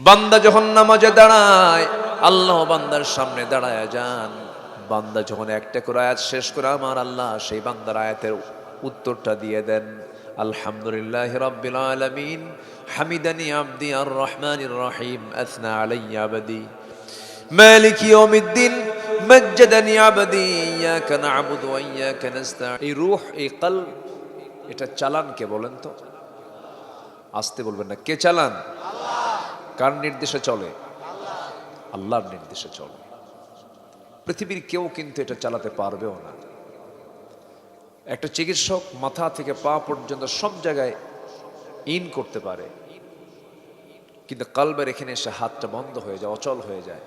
বান্দা যখন নামাজে দাঁড়ায়, আল্লাহ বান্দার সামনে দাঁড়ায় যান। বান্দা যখন একটা করে আয়াত শেষ করে আমার আল্লাহ সেই বান্দার আয়াতের উত্তরটা দিয়ে দেন, আলহামদুলিল্লাহি রাব্বিল আলামিন, হামিদানি আবদি আর রহমানির রহিম, আথনা আলাইয়া আবদি, মালিকি ইয়াউমিদ্দিন, মাজ্জাদানি আবদি, ইয়াকা না'বুদু ওয়া ইয়াকা নাস্তাঈন। এই রূহ, এই কলব, এটা চালান কে বলেন তো? আসতে বলবেন না, কে চালান? কার নির্দেশে চলে? আল্লাহর নির্দেশে চলে। পৃথিবীর কেউ কিন্তু এটা চালাতে পারবেও না। একটা চিকিৎসক মাথা থেকে পা পর্যন্ত সব জায়গায় ইন করতে পারে, কিন্তু কলবের এখানে এসে হাতটা বন্ধ হয়ে যায়, অচল হয়ে যায়।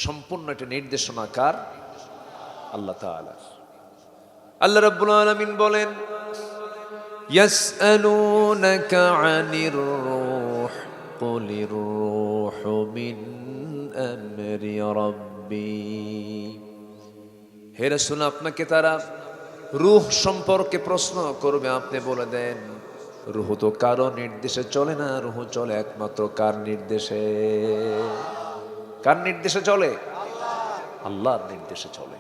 সম্পূর্ণ একটা নির্দেশনা কার? আল্লাহ তাআলা। আল্লাহ রাব্বুল আলামিন বলেন, ইয়াসআলুনাকা আনির রূহ কুলির রূহু মিন আমরি রাব্বি। হে রাসূল, আপনাকে তারা রূহ সম্পর্কে প্রশ্ন করবে, আপনি বলে দেন রূহ তো কারো নির্দেশে চলে না, রূহ চলে একমাত্র কার নির্দেশে? কার নির্দেশে চলে? আল্লাহর নির্দেশে চলে।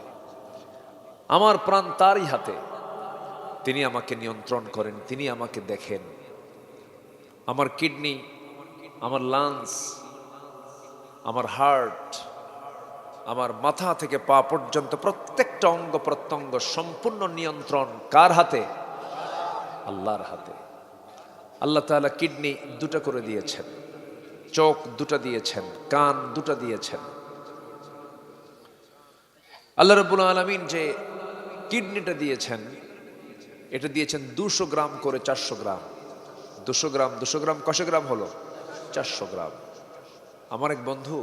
আমার প্রাণ তারই হাতে, তিনি আমাকে নিয়ন্ত্রণ করেন, তিনি আমাকে দেখেন। আমার কিডনি, আমার লাংস, আমার হার্ট, আমার মাথা থেকে পা পর্যন্ত প্রত্যেকটা অঙ্গ প্রত্যঙ্গ সম্পূর্ণ নিয়ন্ত্রণ কার হাতে? আল্লাহর হাতে। আল্লাহ তাআলা কিডনি দুটা করে দিয়েছেন, চোখ দুটা দিয়েছেন, কান দুটা দিয়েছেন। আল্লাহ রাব্বুল আলামিন যে কিডনিটা দিয়েছেন, এটা দিয়েছেন 200 গ্রাম করে 400 গ্রাম। 200 গ্রাম 200 গ্রাম কত গ্রাম হলো? 400 গ্রাম। আমার এক বন্ধু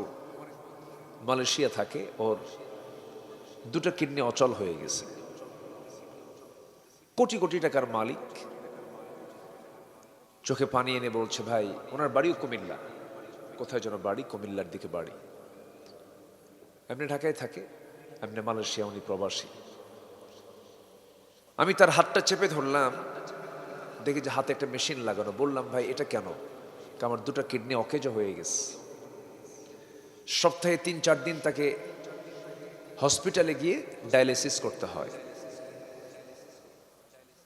মালয়েশিয়া থাকে, ওর দুটো কিডনি অচল হয়ে গেছে। কোটি কোটি টাকার মালিক, চোখে পানি এনে বলছে, ভাই, ওনার বাড়িও কুমিল্লা, কোথায় যেন বাড়ি, কুমিল্লার দিকে বাড়ি। এমনি ঢাকায় থাকে, এমনি মালয়েশিয়া, উনি প্রবাসী। আমি তার হাতটা চেপে ধরলাম, দেখি যে হাতে একটা মেশিন লাগানো। বললাম, ভাই এটা কেন? আমার দুটো কিডনি অকেজ হয়ে গেছে। সপ্তাহে 3-4 দিন তাকে হসপিটালে গিয়ে ডায়ালিসিস করতে হয়।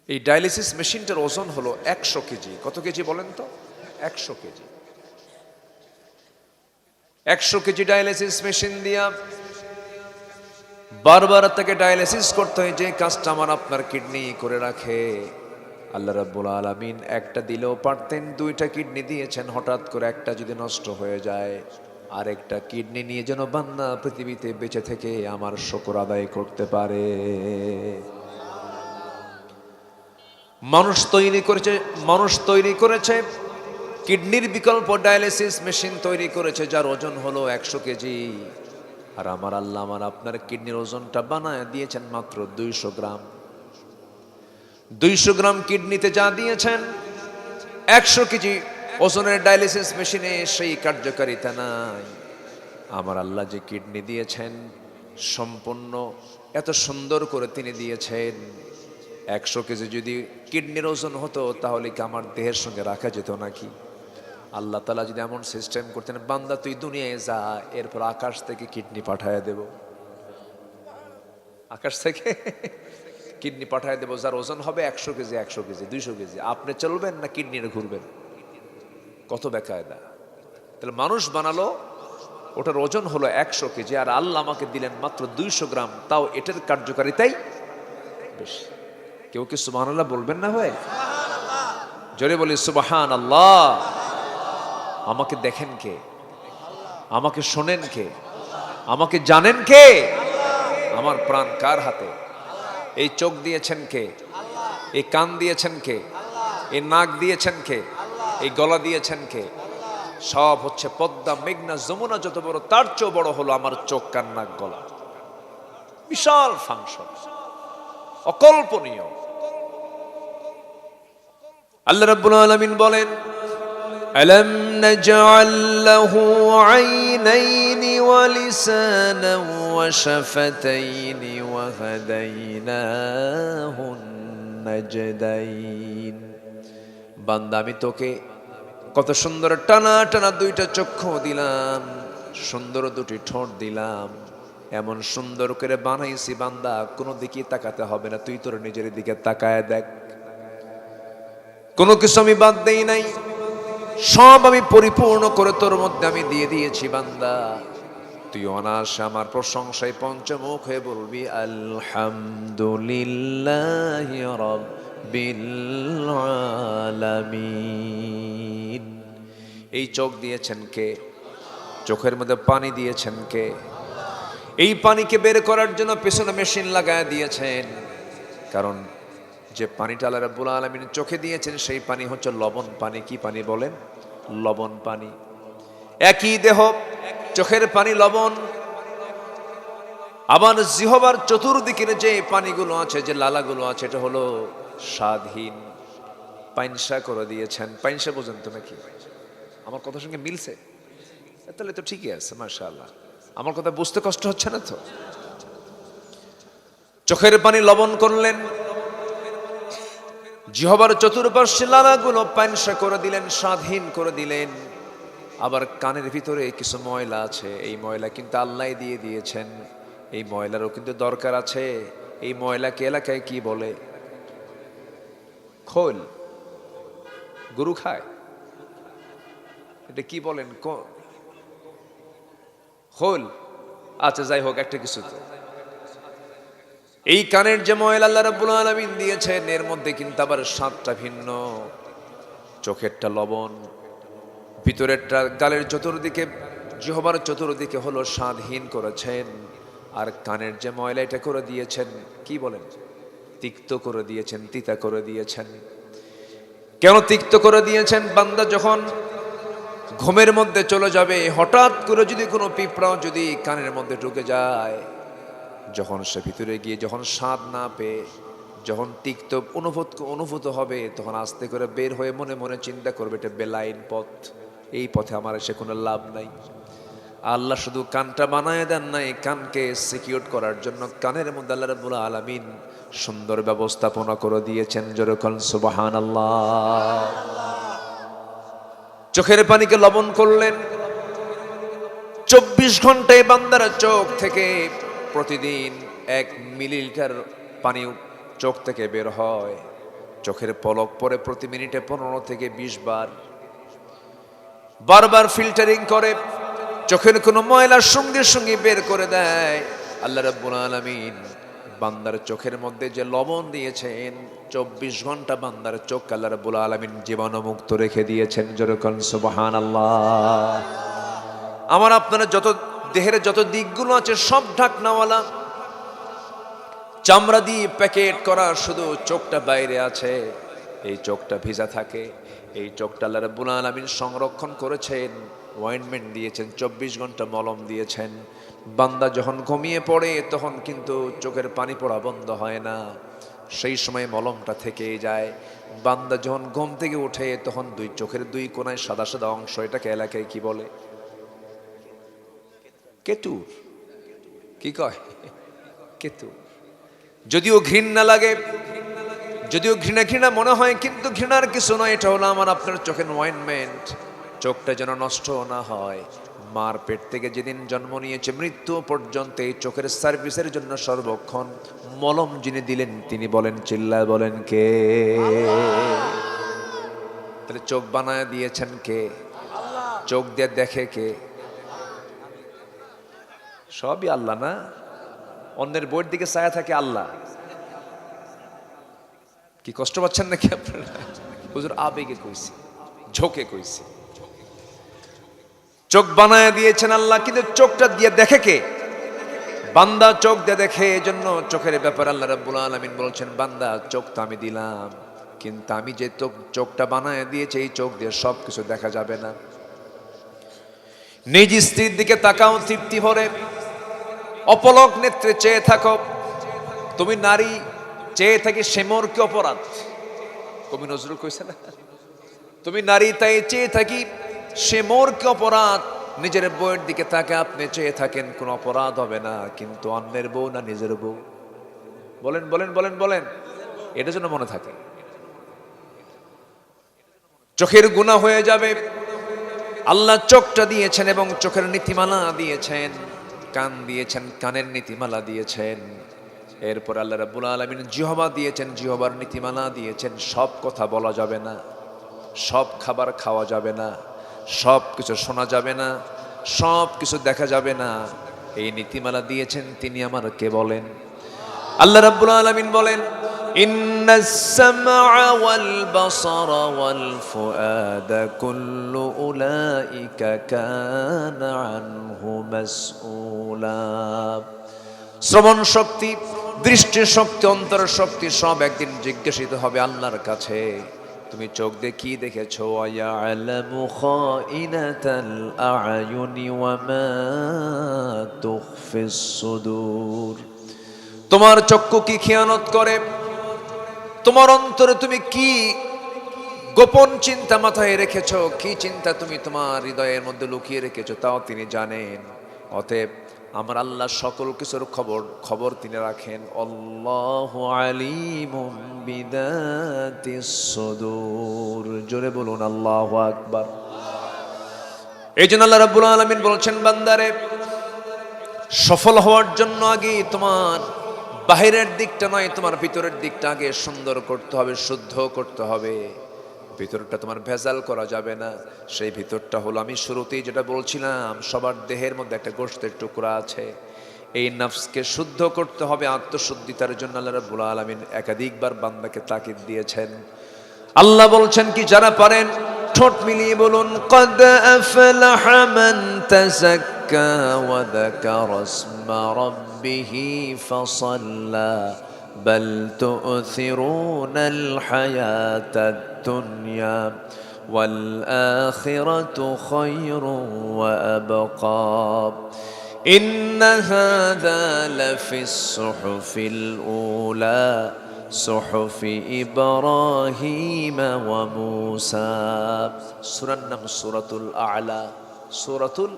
এই ডায়ালিসিস মেশিনটার ওজন হলো 100 কেজি। কত কেজি বলেন তো? 100 কেজি। 100 কেজি ডায়ালিসিস মেশিন দিয়া বারবার তাকে ডায়ালিসিস করতে হয়, যে কাজটা আমার আপনার কিডনি করে রাখে। আল্লাহ রাব্বুল আলামিন একটা দিলেও পারতেন, 2টা কিডনি দিয়েছেন। হঠাৎ করে একটা যদি নষ্ট হয়ে যায়, আরেকটা কিডনি নিয়ে যেন বান্দা পৃথিবীতে বেঁচে থেকে আমার শুকর আদায় করতে পারে। মানুষ তৈরি করেছে কিডনির বিকল্প ডায়ালিসিস মেশিন তৈরি করেছে, যার ওজন হলো 100 কেজি। আর আমার আল্লাহ আমার আপনার কিডনির ওজনটা বানায় দিয়েছেন মাত্র 200 গ্রাম। 200 গ্রাম কিডনিতে যা দিয়েছেন, 100 কেজি ওজনের ডায়ালিসিস মেশিনে সেই কার্যকারিতা নাই। আমার আল্লাহ যে কিডনি দিয়েছেন, সম্পূর্ণ এত সুন্দর করে তিনি দিয়েছেন। 100 কেজি যদি কিডনির ওজন হতো, তাহলে কি আমার দেহের সঙ্গে রাখা যেত নাকি? আল্লাহ তাআলা যদি এমন সিস্টেম করতেন, বান্দা তুই দুনিয়ায় যা, এরপর আকাশ থেকে কিডনি পাঠায় দেব, আকাশ থেকে কিডনি পাঠায় দেব, যার ওজন হবে 100 কেজি, 100 কেজি, 200 কেজি। আপনি চলবেন না কিডনির ঘুরবেন? কত বেকায়দা! তাহলে মানুষ বানালো, ওটার ওজন হলো 100 কেজি, আর আল্লাহ আমাকে দিলেন মাত্র 200 গ্রাম, তাও এটার কার্যকারিতাই বেশি। কেউ কি সুবহানাল্লাহ বলবেন না ভাই? জোরে বলি সুবহানাল্লাহ। আমাকে দেখেন কে? আমাকে শোনেন কে? আমাকে জানেন কে? আমার প্রাণ কার হাতে? এই চোখ দিয়েছেন কে? এই কান দিয়েছেন কে? এই নাক দিয়েছেন কে? এই গলা দিয়েছেন কে? সব হচ্ছে পদ্মা, মেঘনা, যমুনা যত বড়, তার চেয়েও বড় হলো আমার চোখ, কান, নাক, গলা। বিশাল ফাংশন, অকল্পনীয়। আল্লাহ রাব্বুল আলামিন বলেন, আলাম নাজআল লাহু আইনাইনি ওয়া লিসানান ওয়া শাফাতাইনি ওয়া হাদাইনাহুন নাজদাইন। বান্দা, আমি তোকে কত সুন্দর টানা টানা দুইটা চক্ষু দিলাম, সুন্দর দুটি ঠোঁট দিলাম, এমন সুন্দর করে বানাইছি বান্দা কোনো দিকে তাকাতে হবে না, তুই তোর নিজের দিকে তাকায় দেখ। কোনো কিছু আমি বাদ দেই নাই, সব আমি পরিপূর্ণ করে তোর মধ্যে আমি দিয়ে দিয়েছি বান্দা। তুই অনায়াসে আমার প্রশংসায় পঞ্চমুখ হয়ে বলবি আলহামদুলিল্লাহি রাব্বিল আলামিন। এই চোখ দিয়েছেন কে? চোখের মধ্যে পানি দিয়েছেন কে? এই পানিকে বের করার জন্য পেছনে মেশিন লাগায় দিয়েছেন। কারণ যে পানিটা আল্লাহ রাব্বুল আলামিন চোখে দিয়েছেন সেই পানি হচ্ছে লবণ পানি। কি পানি বলেন? লবণ পানি। একই দেহ, চোখের পানি লবণ, আবার জিহ্বার চতুর্দিকের যে পানিগুলো আছে, যে লালাগুলো আছে, এটা হলো স্বাদহীন। পাইনসা করে দিয়েছেন। পাইনসা বোঝেন তো নাকি? আমার কথার সঙ্গে মিলছে? তাহলে তো ঠিকই আছে, মাশাআল্লাহ। আমার কথা বুঝতে কষ্ট হচ্ছে না তো? চোখের পানি লবণ করলেন, জিহ্বার চতুর্পার্শ্বে লালাগুলো পাইনসা করে দিলেন, স্বাদহীন করে দিলেন। আবার কানের ভিতরে কিছু ময়লা আছে, এই ময়লা কিন্তু আল্লাহ দিয়ে দিয়েছেন। এই ময়লারও কিন্তু দরকার আছে। এই ময়লাকে এলাকায় কি বলে? খোল। গরু খায়, এটা কি বলেন? খোল। আচ্ছা, যাই হোক, একটা কিছু তো। এই কানের যে ময়লা আল্লাহ রাব্বুল আলামিন দিয়েছেন, এর মধ্যে কিন্তু আবার স্বাদটা ভিন্ন। চোখেরটা লবণ, ভিতরেরটা গালের চতুর্দিকে, জিহ্বার চতুর্দিকে হলো স্বাদহীন করেছেন। আর কানের যে ময়লা, এটা করে দিয়েছেন কি বলেন? তিক্ত করে দিয়েছেন, তিতা করে দিয়েছেন। কেন তিক্ত করে দিয়েছেন? বান্দা যখন ঘুমের মধ্যে চলে যাবে, হঠাৎ করে যদি কোনো পিঁপড়াও যদি কানের মধ্যে ঢুকে যায়, যখন সে ভিতরে গিয়ে যখন স্বাদ না পেয়ে যখন তিক্ত অনুভূত হবে, তখন আস্তে করে বের হয়ে মনে মনে চিন্তা করবে এটা বেলাইন পথ, এই পথে আমার এসে কোনো লাভ নাই। আল্লাহ শুধু কানটা বানায় দেন নাই, কানকে সিকিউর করার জন্য কানের মধ্যে আল্লাহ রাব্বুল আলামিন সুন্দর ব্যবস্থাপনা করে দিয়েছেন। যেরকম সুবহানাল্লাহ। চোখের পানিকে লবণ করলেন। 24 ঘন্টায় বান্দার চোখ থেকে প্রতিদিন 1 মিলিলিটার পানি চোখ থেকে বের হয়। চোখের পলক পরে প্রতি মিনিটে 15 থেকে 20 বার, বারবার ফিল্টারিং করে চোখের কোনো ময়লার সঙ্গে সঙ্গে বের করে দেয়। আল্লাহ রাব্বুল আলামিন বান্দার চোখের মধ্যে যে লবণ দিয়েছেন, 24 ঘন্টা বান্দার চোখ আল্লাহ রাব্বুল আলামিন জীবাণুমুক্ত রেখে দিয়েছেন। যেরকম সুবহানাল্লাহ। আমার আপনারা যত দেহের যত দিকগুলো আছে সব ঢাকনাওয়ালা, চামড়া দিয়ে প্যাকেট করা, শুধু চোখটা বাইরে আছে। এই চোখটা ভিজা থাকে। এই চোখটা আল্লাহ রাব্বুল আলামিন সংরক্ষণ করেছেন, অয়েন্টমেন্ট দিয়েছেন, 24 ঘন্টা মলম দিয়েছেন। বান্দা যখন ঘুমিয়ে পড়ে তখন কিন্তু চোখের পানি পড়া বন্ধ হয় না, সেই সময় মলমটা থেকেই যায়। বান্দা যখন ঘুম থেকে উঠে তখন চোখের দুই কোণায় সাদা সাদা অংশ, এটাকে এলাকায় কি বলে? কেতুর। কি কয়? কেতুর। যদিও ঘৃণা লাগে, যদিও ঘৃণা ঘৃণা মনে হয়, কিন্তু ঘৃণার কিছু নয়। এটা হলো আমার আপনার চোখের অয়েন্টমেন্ট। চোখটা যেন নষ্ট না হয়। মার পেট থেকে যেদিন জন্ম নিয়েছে মৃত্যু পর্যন্ত এই চোখের সার্ভিসের জন্য সর্বক্ষণ মলম যিনি দিলেন তিনি বলেন, চিল্লায় বলেন কে? তাহলে চোখ বানায় দিয়েছেন কে? চোখ দিয়ে দেখে কে? সবই আল্লাহ না? অন্যের বইয়ের দিকে ছায়া থাকে আল্লাহ। কি কষ্ট পাচ্ছেন নাকি আপনারা? হুজুর আবেগে কইছি, ঝোঁকে কইছি। চোখ বানায় দিয়েছেন আল্লাহ, কিন্তু চোখটা দিয়ে দেখে কে? বান্দা চোখ দিয়ে দেখে। এজন্য চোখের ব্যাপার আল্লাহ রাব্বুল আলামিন বলছেন, বান্দা চোখ তো আমি দিলাম, কিন্তু আমি যে চোখটা বানায় দিয়েছি এই চোখ দিয়ে সব কিছু দেখা যাবে না। নিজ স্ত্রীর দিকে তাকাও তৃপ্তি ভরে, অপলক নেত্রে চেয়ে থাকো। তুমি নারী চেয়ে থাকি, সে মোর কি অপরাধ? কবি নজরুল কইছে না? তুমি নারী তাই চেয়ে থাকি, সে মোর কি অপরাধ? নিজের বউয়ের দিকে তাকে আপনি চেয়ে থাকেন, কোন অপরাধ হবে না। কিন্তু অন্যের বউ না নিজের বউ? বলেন বলেন বলেন বলেন, এটা যেন মনে থাকে। চোখের গুনাহ হয়ে যাবে। আল্লাহ চোখটা দিয়েছেন এবং চোখের নীতিমালা দিয়েছেন, কান দিয়েছেন, কানের নীতিমালা দিয়েছেন। এরপর আল্লাহ রাব্বুল আলামিন জিহ্বা দিয়েছেন, জিহ্বার নীতিমালা দিয়েছেন। সব কথা বলা যাবে না, সব খাবার খাওয়া যাবে না, সব কিছু শোনা যাবে না, সব কিছু দেখা যাবে না। এই নীতিমালা দিয়েছেন তিনি আমার কে বলেন? আল্লাহ রাব্বুল আলামিন বলেন, ইন্নাস সামআ ওয়াল বাসারা ওয়াল ফুআদা কুল্লু উলাইকা কানা আনহু মাসউলা। শ্রবণ শক্তি, দৃষ্টি শক্তি, অন্তর শক্তি সব একদিন জিজ্ঞাসিত হবে আল্লাহর কাছে। তুমি চোখ দিয়ে কি দেখেছো? ইয়ালামু খাইনাতাল আ'য়ুনি ওয়া মা তুখফিস সুদূর। তোমার চক্ষু কি খেয়ানত করে? তোমার অন্তরে তুমি কি গোপন চিন্তা মাথায় রেখেছো? কি চিন্তা তুমি তোমার হৃদয়ের মধ্যে লুকিয়ে রেখেছো তাও তিনি জানেন। অতএব আমার আল্লাহ সকল কিছুর খবর তিনি রাখেন। আল্লাহু আলিমুম বিদাতিস সুদূর। জোরে বলুন আল্লাহু আকবার। এই জন্য আল্লাহ রাব্বুল আলামিন বলছেন, বান্দারে সফল হওয়ার জন্য আগে তোমার বাহিরের দিকটা নয়, তোমার ভিতরের দিকটা আগে সুন্দর করতে হবে, শুদ্ধ করতে হবে। ভিতরটা তোমার ভেজাল করা যাবে না। সেই ভিতরটা হলো, আমি শুরুতেই যেটা বলছিলাম, সবার দেহের মধ্যে একটা গোশতের টুকরা আছে। এই নফসকে শুদ্ধ করতে হবে। আত্মশুদ্ধিতার জন্য আল্লাহ রাব্বুল আলামিন একাধিকবার বান্দাকে তাকিদ দিয়েছেন। আল্লাহ বলছেন কি, যারা পারেন ঠোঁট মিলিয়ে বলুন, قد أفلح من تزكى وذكر اسم ربه فصلى بل تؤثرون الحياة الدنيا والآخرة خير وأبقى إن هذا لفي الصحف الأولى صحف إبراهيم وموسى। সূরার নাম সূরাতুল আ'লা। সূরাতুল,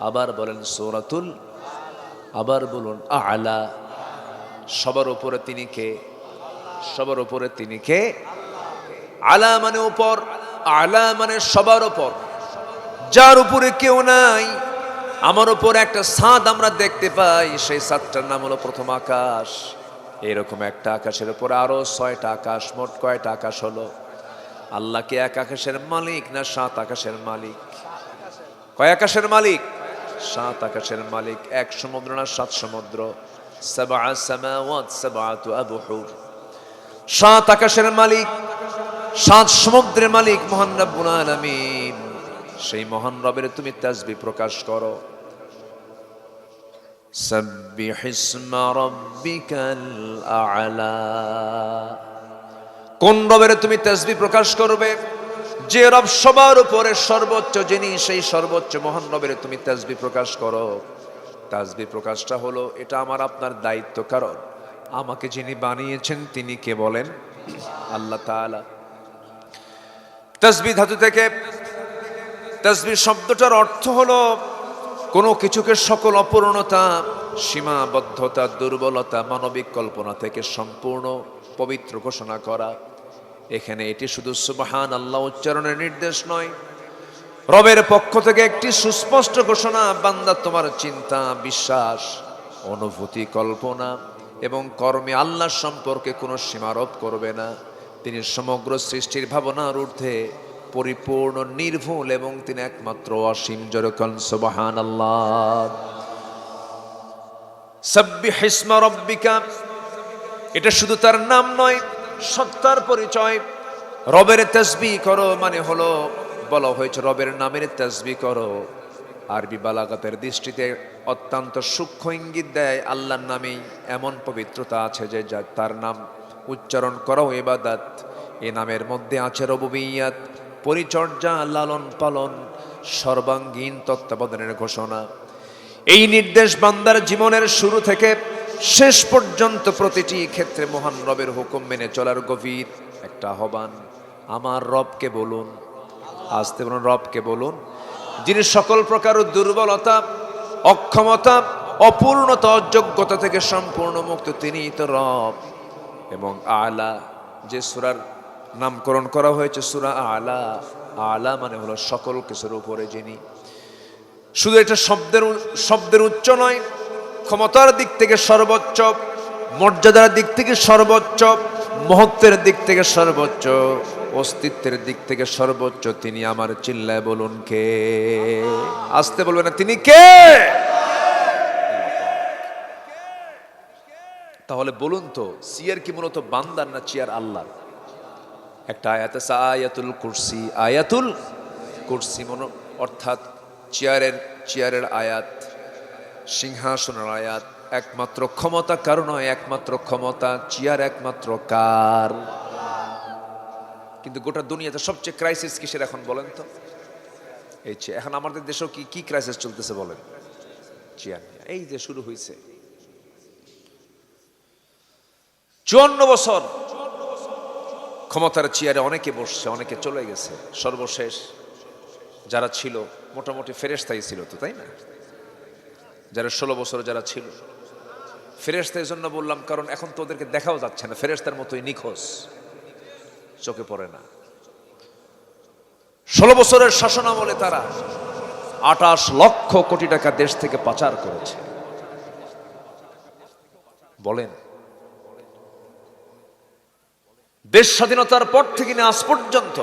আবার বলেন সূরাতুল, আবার বলুন আ'লা। সবার উপরে তিনি কে? সবার উপরে তিনি কে? আলা মানে উপর, আ'লা মানে সবার উপর, যার উপরে কেউ নাই। আমার উপর একটা ছাদ আমরা দেখতে পাই, সেই ছাদটার নাম হলো প্রথম আকাশ। এরকম একটা আকাশের উপর আরো 6টা আকাশ। মোট কয়টা আকাশ হলো? আল্লাহ কি এক আকাশের মালিক না 7 আকাশের মালিক? কয় আকাশের মালিক? 7 আকাশের মালিক। 1 সমুদ্র না 7 সমুদ্র? 7 সামাওয়াত 7 আবহুর। 7 আকাশের মালিক, 7 সমুদ্রের মালিক মহান রব্বুল আলামিন। সেই মহান রবের তুমি তাসবিহ প্রকাশ করো। সাব্বিহ ইসমা রাব্বিকাল আ'লা। কোন রবের তুমি তাসবিহ প্রকাশ করবে? যে রব সবার উপরে সর্বোচ্চ, যিনি সেই সর্বোচ্চ মহান রবের তুমি তাসবিহ প্রকাশ করো। তাসবিহ প্রকাশটা হলো, এটা আমার আপনার দায়িত্ব। কারণ আমাকে যিনি বানিয়েছেন তিনি কে বলেন? আল্লাহ তাআলা। তাসবিহ ধাতু থেকে, তাসবিহ শব্দটার অর্থ হলো কোনো কিছুকে সকল অপূর্ণতা, সীমাবদ্ধতা, দুর্বলতা, মানবিক কল্পনা থেকে সম্পূর্ণ পবিত্র ঘোষণা করা। এখানে এটি শুধু সুবহান আল্লাহ উচ্চারণের নির্দেশ নয়, রবের পক্ষ থেকে একটি সুস্পষ্ট ঘোষণা। বান্দা তোমার চিন্তা, বিশ্বাস, অনুভূতি, কল্পনা এবং কর্মে আল্লাহ সম্পর্কে কোনো সীমারোপ করবে না। তিনি সমগ্র সৃষ্টির ভাবনার ঊর্ধ্বে, পরিপূর্ণ, নির্ভুল এবং তিনি একমাত্র অসীম। যেরকম সুবহানাল্লাহ। সাব্বিহ ইসমা রাব্বিকা, এটা শুধু তার নাম নয়, সত্তার পরিচয়। রবের তাসবিহ করো মানে হলো, বলা হয়েছে রবের নামের তাসবিহ করো। আরবি বালাগাতের দৃষ্টিতে অত্যন্ত সূক্ষ্ম ইঙ্গিত দেয়, আল্লাহর নামেই এমন পবিত্রতা আছে যে তার নাম উচ্চারণ করাও ইবাদত। এ নামের মধ্যে আছে রুবুবিয়্যাত, পরিচর্যা, লালন পালন, সর্বাঙ্গীন তত্ত্বাবধানের ঘোষণা। এই নির্দেশ বান্দার জীবনের শুরু থেকে শেষ পর্যন্ত প্রতিটি ক্ষেত্রে মহান রবের হুকুম মেনে চলার গভীর একটা আহ্বান। আমার রবকে বলুন, আসতে বলুন, রবকে বলুন, যিনি সকল প্রকার দুর্বলতা, অক্ষমতা, অপূর্ণতা, অযোগ্যতা থেকে সম্পূর্ণ মুক্ত। তিনিই তো রব। এবং আলা, যে সূরার নামকরণ করা হয়েছে সূরা আলা। আলা মানে হলো সকল কিছুর উপরে যিনি। শুধু এটা শব্দের উচ্চ নয়, ক্ষমতার দিক থেকে সর্বোচ্চ, মর্যাদার দিক থেকে সর্বোচ্চ, মহত্বের দিক থেকে সর্বোচ্চ, অস্তিত্বের দিক থেকে সর্বোচ্চ তিনি আমার। চিল্লায় বলুন কে? আসতে বলবেন না, তিনি কে? তাহলে বলুন তো, চেয়ার কি মূলত বান্দার না চেয়ার আল্লাহর? একটা আয়াত আছে আয়াতুল কুরসি। আয়াতুল কুরসি অর্থাৎ চেয়ারের আয়াত, সিংহাসনের আয়াত। একমাত্র ক্ষমতা কারো নয়, একমাত্র ক্ষমতা চেয়ার একমাত্র কার? কিন্তু গোটা দুনিয়াতে সবচেয়ে ক্রাইসিস কিসের এখন বলেন তো? এই এখন আমাদের দেশেও কি ক্রাইসিস চলতেছে বলেন? চেয়ার। এই যে শুরু হয়েছে 54 বছর ক্ষমতার চেয়ারে অনেকে বসছে, অনেকে চলে গেছে। সর্বশেষ যারা ছিল মোটামুটি ফেরেশতাই ছিল তো, তাই না? যারা 16 বছর যারা ছিল ফেরেশতা, এই জন্য বললাম কারণ এখন তো ওদেরকে দেখাও যাচ্ছে না, ফেরেশতার মতোই নিখোঁজ, চোখে পড়ে না। 16 বছরের শাসনামলে তারা 28 লক্ষ কোটি টাকা দেশ থেকে পাচার করেছে। বলেন, দেশ স্বাধীনতার পর থেকে আজ পর্যন্ত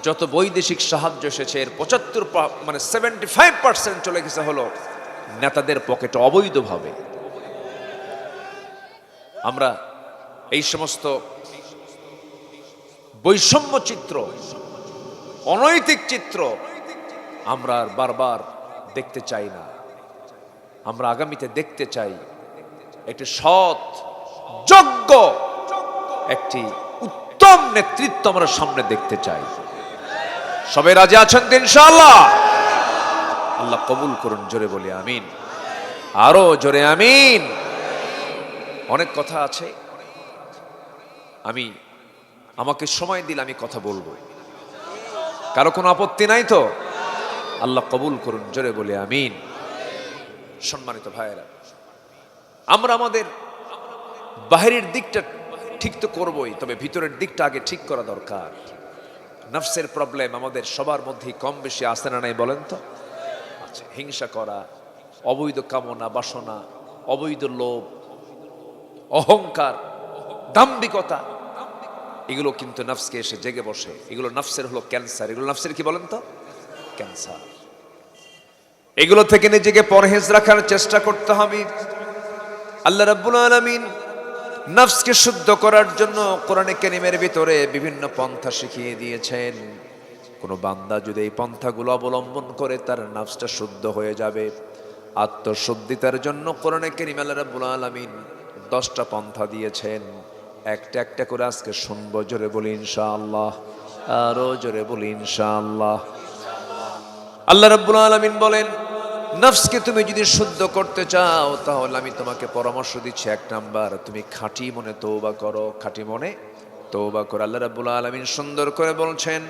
যত বৈদেশিক সাহায্য এসেছে এর 75% চলে গেছে হলো নেতাদের পকেটে অবৈধভাবে। আমরা এই সমস্ত বৈষম্য চিত্র, অনৈতিক চিত্র আমরা আর বারবার দেখতে চাই না। আমরা আগামীতে দেখতে চাই একটি সৎ, যোগ্য, একটি উত্তম নেতৃত্ব আমরা সামনে দেখতে চাই। সবাই রাজি আছেন তো ইনশাআল্লাহ? আল্লাহ কবুল করুন, জোরে বলি আমিন। আরো জোরে আমিন। অনেক কথা আছে, আমাকে সময় দিলে আমি কথা বলবো, কারো কোনো আপত্তি নাই তো? আল্লাহ কবুল করুন, জোরে বলি আমিন। সম্মানিত ভাইয়েরা, আমরা আমাদের বাহিরের দিকটা ঠিক তো করবই, তবে ভিতরের দিকটা আগে ঠিক করা দরকার। নফসের প্রবলেম আমাদের সবার মধ্যেই কম বেশি আছে না নাই বলেন তো? আচ্ছা, হিংসা করা, অবৈধ কামনা বাসনা, অবৈধ লোভ, অহংকার, দাম্ভিকতা, এগুলো কিন্তু নফসকে এসে জেগে বসে। এগুলো নফসের হলো ক্যান্সার। এগুলো নফসের কি বলেন তো? ক্যান্সার। এগুলো থেকে নিজেকে পরহেজ রাখার চেষ্টা করতে হবে। আল্লাহ রাব্বুল আলামিন নফসকে শুদ্ধ করার জন্য কোরআনে কারীমের ভিতরে বিভিন্ন পন্থা শিখিয়ে দিয়েছেন। কোন বান্দা যদি এই পন্থাগুলো অবলম্বন করে তার নফসটা শুদ্ধ হয়ে যাবে। আত্মশুদ্ধিতার জন্য কোরআনে কারীমে আল্লাহ রাব্বুল আলামিন 10টা পন্থা দিয়েছেন। একটা একটা করে আজকে শুনবো। জোরে বলি ইনশাআল্লাহ। আরো জোরে বলি ইনশাআল্লাহ। আল্লাহ রাব্বুল আলামিন বলেন, নফসকে তুমি যদি শুদ্ধ করতে চাও তাহলে আমি তোমাকে পরামর্শ দিচ্ছি, 1 নাম্বার, তুমি খাঁটি মনে তওবা করো। খাঁটি মনে তওবা করো। আল্লাহ রাব্বুল আলামিন সুন্দর করে বলছেন,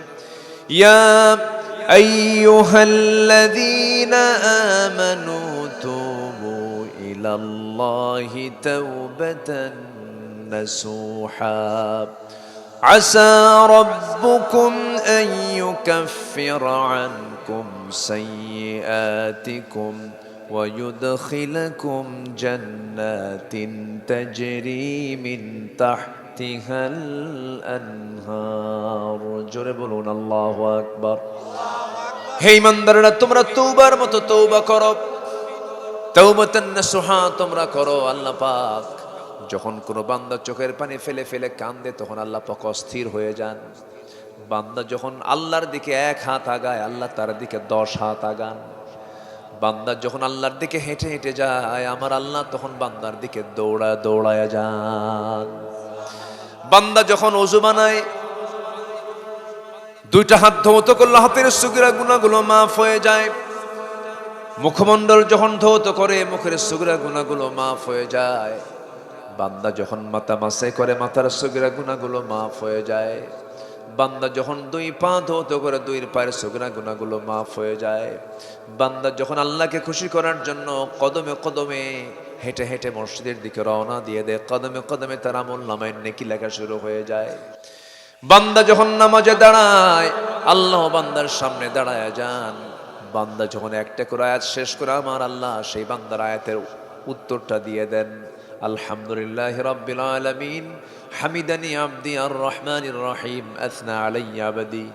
ইয়া আইয়ুহাল্লাযীনা আমানু তুবু ইলাল্লাহি তাওবাতান নাসুহা আসা রাব্বুকুম আন ইউকাফিরা আনকুম সাইয়্যাতিকুম ওয়া ইউদখিলাকুম জান্নাতিন তাজরি মিন তাহতিহাল আনহার। জোরে বলুন আল্লাহু আকবার। হে ঈমানদাররা, তোমরা তওবার মতো তওবা করো, তাওবাতান নাসুহা তোমরা করো। আল্লাহ পাক যখন কোনো বান্দা চোখের পানি ফেলে ফেলে কান্দে তখন আল্লাহ পাক অস্থির হয়ে যান। বান্দা যখন আল্লাহর দিকে 1 হাত আগায় আল্লাহ তার দিকে 10 হাত আগান। বান্দা যখন আল্লাহর দিকে হেঁটে হেঁটে যায় আমার আল্লাহ তখন বান্দার দিকে দৌড়ায় যান। বান্দা যখন ওযু বানায় 2টা হাত ধৌত করলে হাতের সগীরা গুনাহগুলো মাফ হয়ে যায়। মুখমণ্ডল যখন ধৌত করে মুখের সগীরা গুনাহগুলো মাফ হয়ে যায়। বান্দা যখন মাথা মাসাই করে মাথার সগীরা গুনাহগুলো মাফ হয়ে যায়। বান্দা যখন 2 পা ধৌত করে 2 পায়ের সগীরা গুনাহগুলো মাফ হয়ে যায়। বান্দা যখন আল্লাহকে খুশি করার জন্য কদমে কদমে হেঁটে হেঁটে মসজিদের দিকে রওনা দিয়ে দেয়, কদমে কদমে তার আমল নামায় নেকি লেখা শুরু হয়ে যায়। বান্দা যখন নামাজে দাঁড়ায়, আল্লাহ বান্দার সামনে দাঁড়ায় যান। বান্দা যখন একটা করে আয়াত শেষ করে আমার আল্লাহ সেই বান্দার আয়াতের উত্তরটা দিয়ে দেন, আলহামদুলিল্লাহি রাব্বিল আলামিন, হামিদানি আবদি আর রহমানির রহিম, আথনা আলাইয়া আবদি।